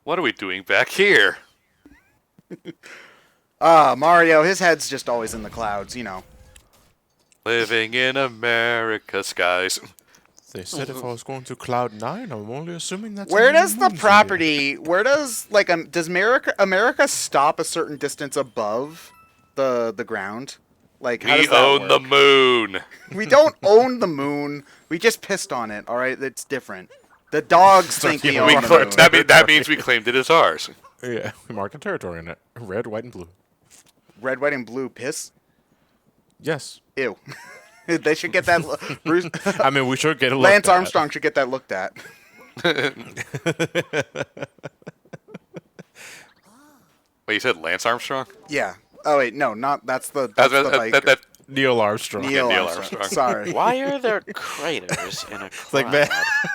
What are we doing back here? Mario, his head's just always in the clouds, you know. Living in America skies. They said if I was going to Cloud 9, I'm only assuming that's Where how many does the moons a year. does America stop a certain distance above the ground? Like, how We does that own the work? moon. We don't own the moon. We just pissed on it, all right? It's different. The dogs think we yeah, own We the cl- moon. that means we claimed it as ours. Yeah, we marked a territory in it. Red, white, and blue. Red, white, and blue piss? Yes. Ew. They should get that. Bruce, I mean, we should get a look Lance at. Armstrong should get that looked at. Wait, you said Lance Armstrong? Yeah. Oh wait, no, not that's the That Neil Armstrong. Neil Neil Armstrong. Armstrong. Sorry. Why are there craters in a It's like, cloud?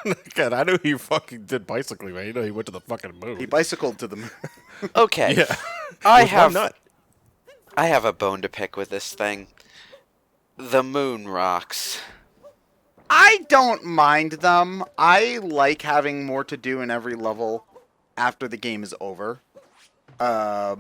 man, God, I knew he fucking did bicycling, man. You know he went to the fucking moon. He bicycled to the moon. Okay, yeah. I With one have nut. I have a bone to pick with this thing. The moon rocks. I don't mind them. I like having more to do in every level after the game is over. I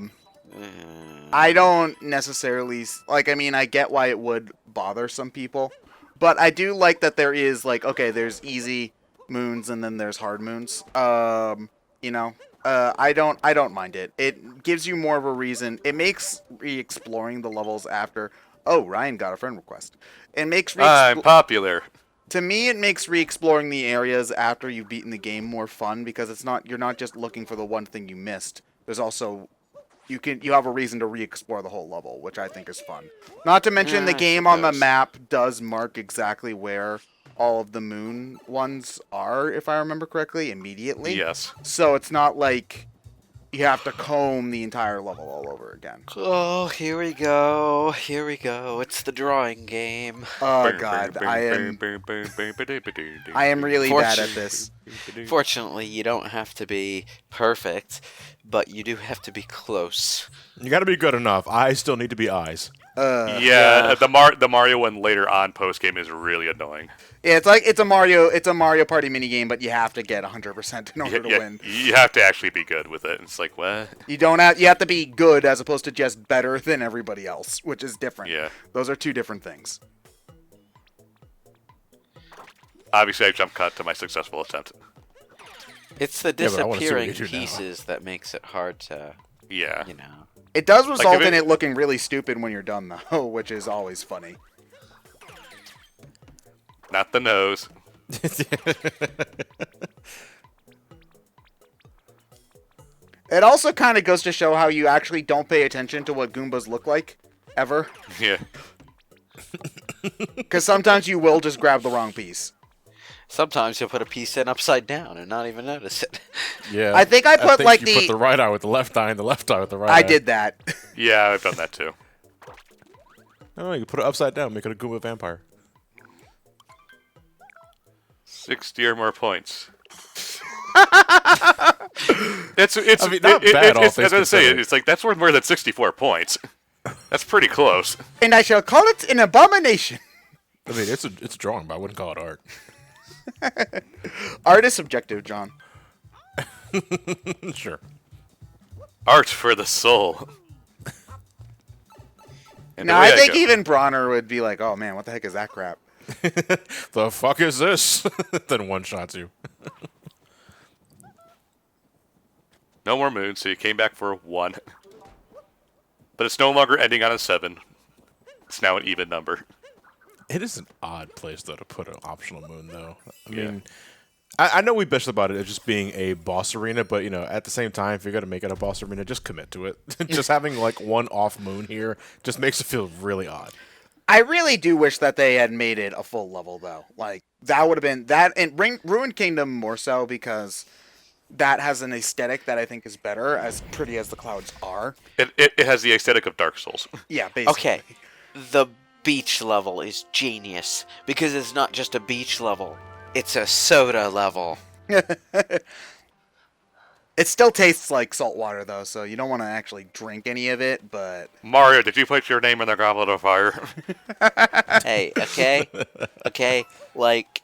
don't necessarily like. I mean, I get why it would bother some people, but I do like that there is like, okay, there's easy moons and then there's hard moons. I don't mind it. It gives you more of a reason. It makes re-exploring the levels after. Oh, Ryan got a friend request. It makes I'm popular. to me, it makes re-exploring the areas after you've beaten the game more fun because you're not just looking for the one thing you missed. There's also you have a reason to re-explore the whole level, which I think is fun. Not to mention the I game on the suppose. map does mark exactly where all of the moon ones are, if I remember correctly, immediately. Yes. So it's not like you have to comb the entire level all over again. Oh, here we go. Here we go. It's the drawing game. Oh god, I am really bad at this. Fortunately, you don't have to be perfect, but you do have to be close. You gotta be good enough. I still need to be eyes. Yeah, the Mario one later on post game is really annoying. Yeah, it's a Mario Party minigame, but you have to get 100% in order to win. You have to actually be good with it. It's like, what? You have to be good as opposed to just better than everybody else, which is different. Yeah. Those are two different things. Obviously, I jump cut to my successful attempt. It's the Yeah, but I wanna see what disappearing you do now. pieces that makes it hard to, Yeah. you know. It does result if in it- it looking really stupid when you're done though, which is always funny. Not the nose. It also kind of goes to show how you actually don't pay attention to what Goombas look like ever, Yeah. because sometimes you will just grab the wrong piece. Sometimes you'll put a piece in upside down and not even notice it. Yeah. I think I put, like, you put the right eye with the left eye and the left eye with the right I eye. did that. Yeah, I've done that too. Oh, you can put it upside down, make it a Goomba vampire. 60 or more points. It's I mean, not bad, all I was things gonna say considered. it's like that's worth more than 64 points. That's pretty close. And I shall call it an abomination. I mean, it's a drawing, but I wouldn't call it art. Art is subjective, John. Sure. Art for the soul. And Now, away I think go. even Bronner would be like, oh man, what the heck is that crap? The fuck is this? Then one shots you. No more moon, so you came back for 1. But it's no longer ending on a 7. It's now an even number. It is an odd place, though, to put an optional moon, though. I Yeah. mean, I know we bitched about it as just being a boss arena, but, you know, at the same time, if you're going to make it a boss arena, just commit to it. Just having, like, one off moon here just makes it feel really odd. I really do wish that they had made it a full level, though. Like, that would have been that, and Ruined Kingdom more so because that has an aesthetic that I think is better, as pretty as the clouds are. It has the aesthetic of Dark Souls. Yeah, basically. Okay, the beach level is genius because it's not just a beach level, it's a soda level. It still tastes like salt water, though, so you don't want to actually drink any of it, but... Mario, did you put your name in the goblet of fire? Hey, okay? Okay, like,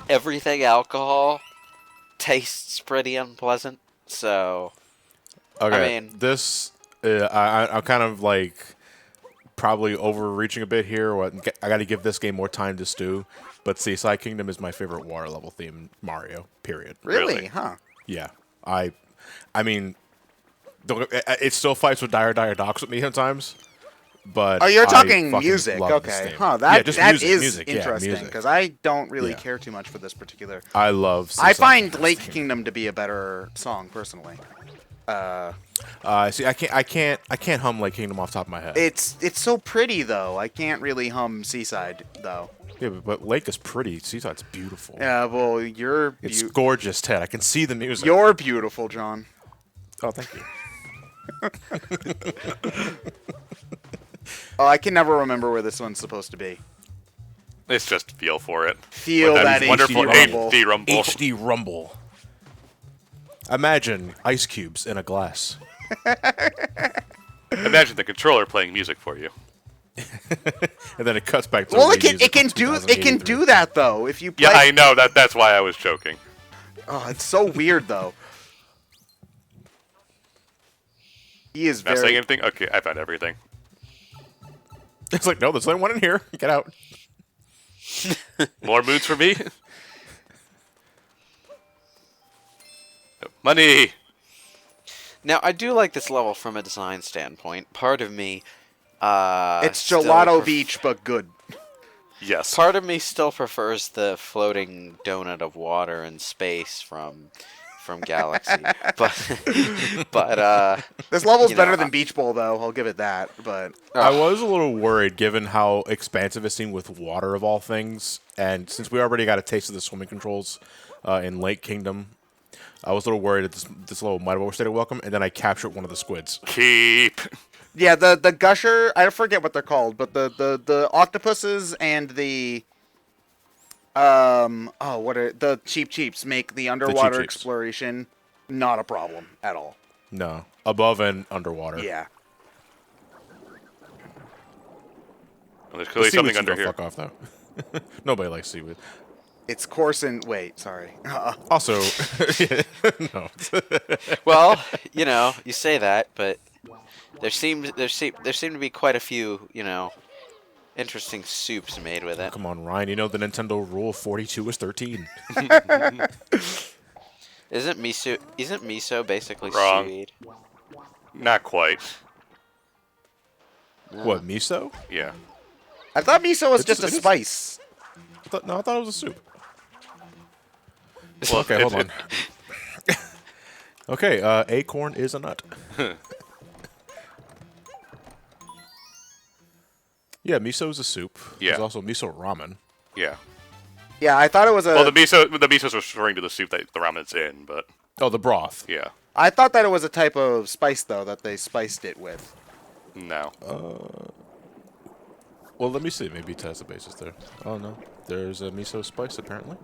everything alcohol tastes pretty unpleasant. So, Okay, mean- this I'm kind of like probably overreaching a bit here. I got to give this game more time to stew. But Seaside Kingdom is my favorite water level theme Mario. Period. Really? Really? Huh? Yeah, I mean, it still fights with Dire Docks with me sometimes. But Oh, you're I talking fucking music. love this Okay. theme. Huh. Yeah, That just that music, is music, yeah, interesting music. because I don't really Yeah. care too much for this particular. I love. I Seaside find Kingdom's Lake theme. Kingdom to be a better song personally. See, I can't hum Lake Kingdom off the top of my head. It's so pretty though. I can't really hum Seaside though. Yeah, but Lake is pretty. Seaside's beautiful. Yeah, well, It's gorgeous, Ted. I can see the music. you're beautiful, John. Oh, thank you. Oh, I can never remember where this one's supposed to be. It's just feel for it. Feel that wonderful HD rumble. HD rumble. HD rumble. Imagine ice cubes in a glass. Imagine the controller playing music for you. And then it cuts back to Well, the it can music from do 2083. that though. If you play, Yeah, I know that's why I was joking. oh, it's so weird though. He is Not saying very. anything. Okay, I found everything. It's like, no, there's only one in here. Get out. More moons for me. Money. Now, I do like this level from a design standpoint. Part of me, It's still Gelato pref- Beach, but good. Yes. Part of me still prefers the floating donut of water in space from Galaxy, but This level's You know, better than Beach Bowl, though. I'll give it that. But I was a little worried given how expansive it seemed with water of all things. And since we already got a taste of the swimming controls in Lake Kingdom, I was a little worried that this level might have overstayed a welcome. And then I captured one of the squids. Keep. yeah, the gusher. I forget what they're called, but the octopuses and the what are the cheeps make the underwater Cheeps. exploration not a problem at all. No, above and underwater. Yeah. Well, there's The clearly seaweed something should under go here. fuck off, though. Nobody likes seaweed. It's coarse and wait, sorry. Also, no. well, you say that, but there seem to be quite a few, interesting soups made with it. Come on, Ryan. You know the Nintendo rule 42 is 13. Isn't miso basically Wrong. seaweed? Not quite. What, miso? Yeah. I thought miso was It's- just a it is- spice. I thought it was a soup. Well, Okay, hold on. Okay, acorn is a nut. Yeah, miso is a soup. Yeah. There's also miso ramen. Yeah. Yeah, I thought it was a. Well, the miso's referring to the soup that the ramen's in, but Oh, the broth. yeah. I thought that it was a type of spice though that they spiced it with. No. Well, let me see. Maybe test the basis there. Oh, no. There's a miso spice, apparently.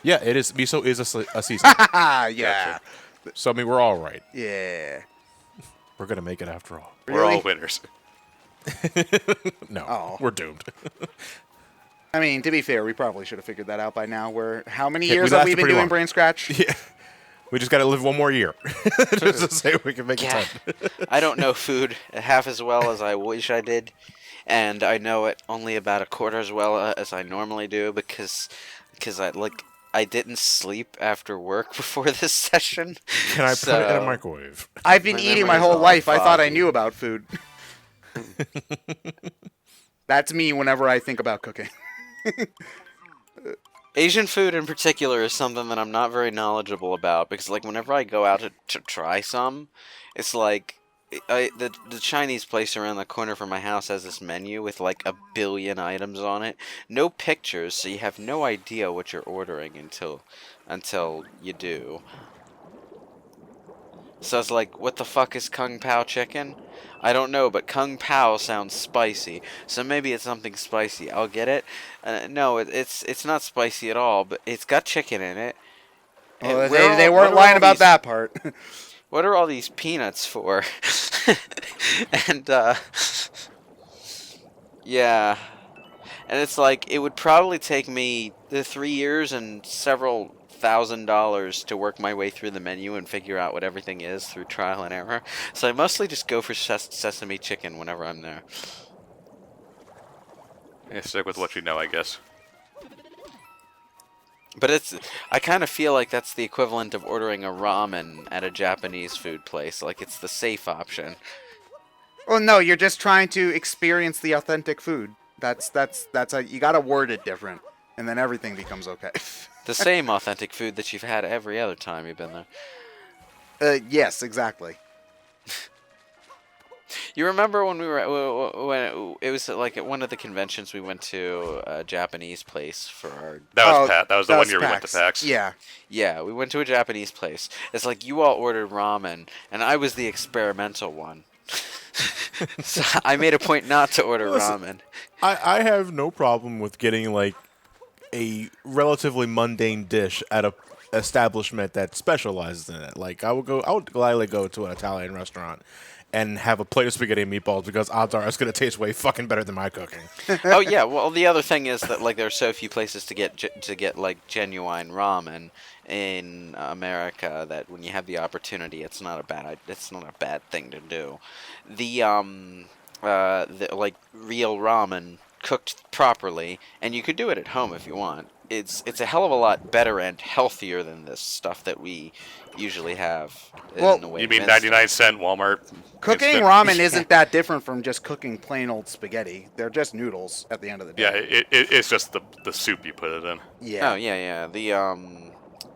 Yeah, it is. Miso is a season. Ah, yeah, So, I mean, we're all right. yeah. We're going to make it after all. We're all Really? winners. No, Oh. we're doomed. I mean, to be fair, we probably should have figured that out by now. How many Yeah, we years have we lasted been pretty doing long. Brain Scratch? Yeah. We just got to live one more year. Just to say we can make Yeah. it 10. I don't know food half as well as I wish I did, and I know it only about a quarter as well as I normally do because I didn't sleep after work before this session. Can I put it in a So- microwave? I've been My eating my memory's whole all life. I thought I foggy. knew about food. That's me whenever I think about cooking. Asian food in particular is something that I'm not very knowledgeable about because, like, whenever I go out to try some, it's like the Chinese place around the corner from my house has this menu with like 1 billion items on it, no pictures, so you have no idea what you're ordering until you do. So it's like, what the fuck is Kung Pao chicken? I don't know, but Kung Pao sounds spicy, so maybe it's something spicy. I'll get it. No, it's not spicy at all, but it's got chicken in it. Well, And they what weren't are lying all about these- that part. What are all these peanuts for? And yeah, and it's like it would probably take me the 3 years and several $1,000 to work my way through the menu and figure out what everything is through trial and error. So I mostly just go for sesame chicken whenever I'm there. Yeah, stick with what you know, I guess. But I kind of feel like that's the equivalent of ordering a ramen at a Japanese food place. Like, it's the safe option. Well, no, you're just trying to experience the authentic food. That's how you gotta word it different, and then everything becomes okay. The same authentic food that you've had every other time you've been there. Yes, exactly. You remember when we were when it was like at one of the conventions we went to a Japanese place for our That was the one year we went to PAX. Yeah. yeah, we went to a Japanese place. It's like you all ordered ramen and I was the experimental one. So I made a point not to order ramen. I have no problem with getting like a relatively mundane dish at a establishment that specializes in it. Like I would gladly go to an Italian restaurant and have a plate of spaghetti and meatballs because odds are it's gonna taste way fucking better than my cooking. Oh yeah, well the other thing is that like there are so few places to get like genuine ramen in America that when you have the opportunity, it's not a bad thing to do. The like real ramen cooked properly, and you could do it at home if you want. It's a hell of a lot better and healthier than this stuff that we usually have. Well, in the way You of mean instant. 99-cent Walmart? Cooking instant- ramen isn't that different from just cooking plain old spaghetti. They're just noodles at the end of the Yeah, day. it's just the soup you put it in. Yeah. Oh yeah.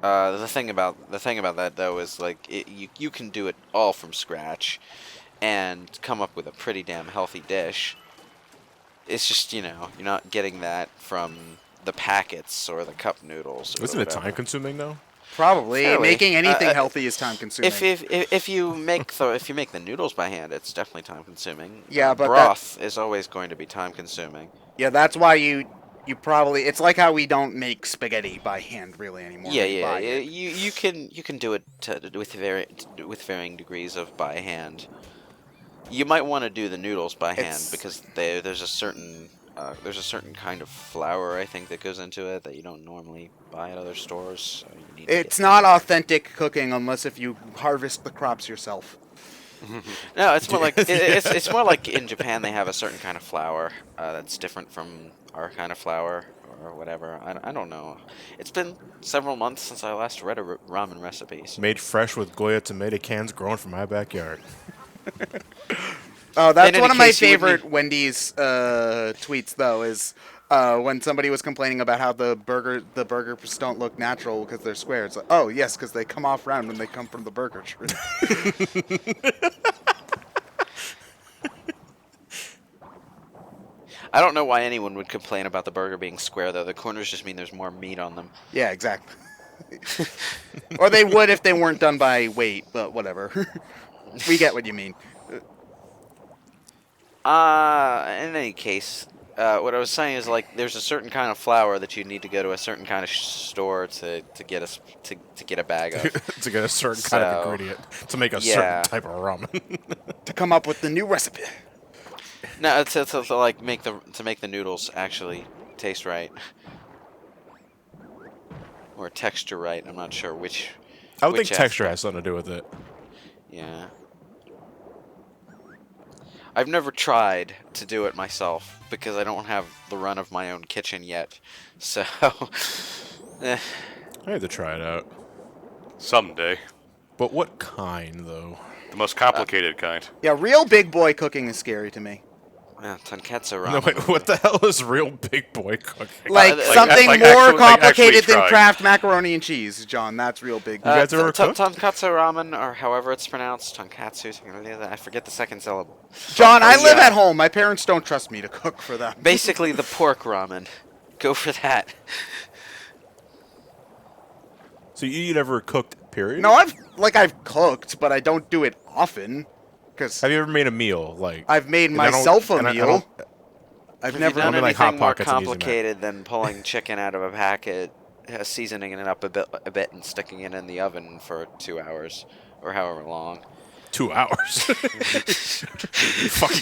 The thing about that though is like you can do it all from scratch, and come up with a pretty damn healthy dish. It's just you're not getting that from the packets or the cup noodles. Or Isn't it whatever. time consuming though? Probably. Fairly. Making anything healthy is time consuming. If you make the noodles by hand, it's definitely time consuming. Yeah, but broth is always going to be time consuming. Yeah, that's why you probably it's like how we don't make spaghetti by hand really anymore. Yeah, We buy yeah. it. You can do it with varying degrees of by hand. You might want to do the noodles by hand It's- because there's a certain kind of flour I think that goes into it that you don't normally buy at other stores. So you need to It's get- not authentic cooking unless if you harvest the crops yourself. No, it's more like it's more like in Japan they have a certain kind of flour that's different from our kind of flour or whatever. I don't know. It's been several months since I last read a ramen recipe. So. Made fresh with Goya tomato cans grown from my backyard. Oh, that's In any one of my case, you would favorite need- Wendy's tweets though is when somebody was complaining about how the burgers don't look natural because they're square. It's like, oh yes, because they come off round when they come from the burger tree. I don't know why anyone would complain about the burger being square though. The corners just mean there's more meat on them. Yeah, exactly. Or they would if they weren't done by weight, but whatever. We get what you mean. In any case, what I was saying is like there's a certain kind of flour that you need to go to a certain kind of store to get a bag of. To get a certain kind of So, ingredient to make a yeah. certain type of ramen. To come up with the new recipe. No, to like make the noodles actually taste right. Or texture right. I'm not sure which. I would think Which texture aspect? has something to do with it. Yeah. I've never tried to do it myself because I don't have the run of my own kitchen yet. So, I had to try it out. Someday. But what kind, though? The most complicated kind. Yeah, real big boy cooking is scary to me. yeah, tonkatsu ramen. No, wait, what the hell is real big boy cooking? Like like- something like more actually- like complicated actually than try. Kraft macaroni and cheese, John. That's real big. You guys ever cooked? Tonkatsu ramen, or however it's pronounced, tonkatsu, something like that. I forget the second syllable. John, I live yeah. at home. My parents don't trust me to cook for them. Basically, the pork ramen. Go for that. So you never cooked, period? No, I've cooked, but I don't do it often. Because Have you ever made a meal? Like I've made and I don't- myself a and I meal. don't- I've Have never you done I mean, like anything Hot more Pockets and Easy Mac. complicated than pulling chicken out of a packet, seasoning it up a bit, and sticking it in the oven for 2 hours or however long? 2 hours. Fucking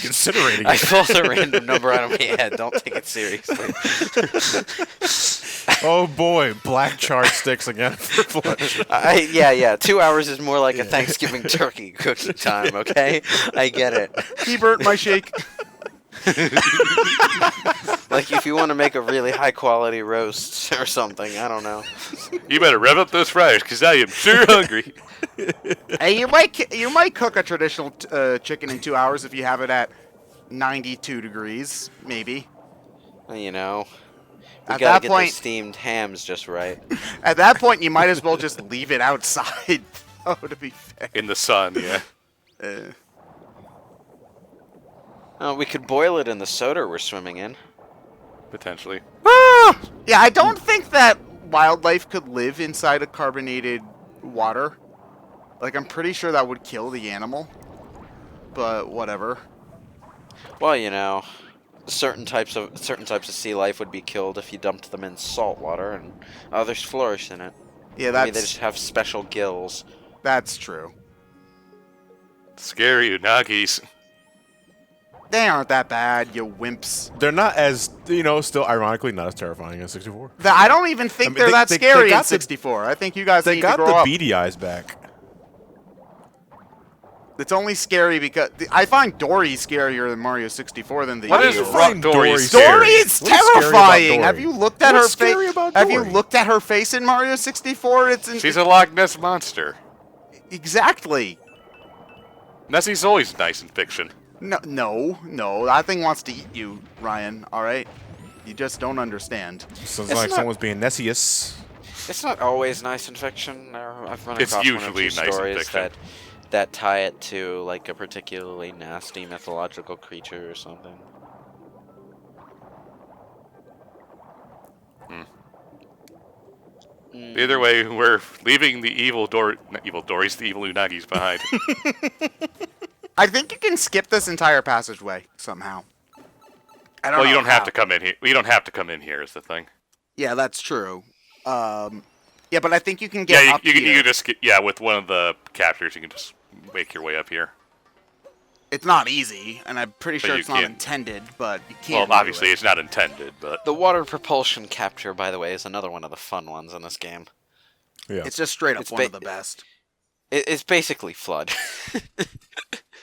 incinerating I it. pulled a random number out of my head. Don't take it seriously. Oh boy, black charred sticks again for lunch. Yeah. 2 hours is more like a Thanksgiving turkey cooking time. Okay, I get it. He burnt my shake. Like if you want to make a really high quality roast or something, I don't know. You better rev up those fryers, because I am sure hungry. Hey, you might cook a traditional chicken in 2 hours if you have it at 92 degrees, maybe. You know, we At gotta that get point- those steamed hams just right. At that point, you might as well just leave it outside. Oh, to be fair. In the sun, yeah. We could boil it in the soda we're swimming in. Potentially. Yeah, I don't think that wildlife could live inside of carbonated water. Like, I'm pretty sure that would kill the animal. But whatever. Well, you know, certain types of sea life would be killed if you dumped them in salt water, and others flourish in it. Yeah, Maybe they that's just have special gills. that's true. Scary unagis. They aren't that bad, you wimps. They're not as, still ironically not as terrifying as 64. I don't even think they're that scary in 64. I think you guys They need got to the grow up. beady eyes back. It's only scary because I find Dory scarier than Mario 64 than the What is Eagles. Rock Dory Dory scary? Dory is What is scary about terrifying. Dory? Have you looked at What's her scary face? about Have you Dory? looked at her face in Mario 64? She's a Loch Ness monster. Exactly. Nessie's always nice in fiction. No. That thing wants to eat you, Ryan. All right. You just don't understand. Sounds It's like not- someone's being Nessius. It's not always nice in fiction. I've run It's across one or usually two nice in stories fiction. that tie it to like a particularly nasty mythological creature or something. Either way, we're leaving the not evil Dories, the evil Unagis behind. I think you can skip this entire passageway somehow. I don't Well, know you don't have how. to come in here. You don't have to come in here is the thing. Yeah, that's true. Yeah, but I think you can get Yeah, up you here. can just get, with one of the captures, you can just make your way up here. It's not easy, and I'm pretty But sure you it's not can. intended, but you Well, can. obviously, it's not intended, but The water propulsion capture, by the way, is another one of the fun ones in this game. Yeah. It's just straight up It's one of the best. It's basically Flood.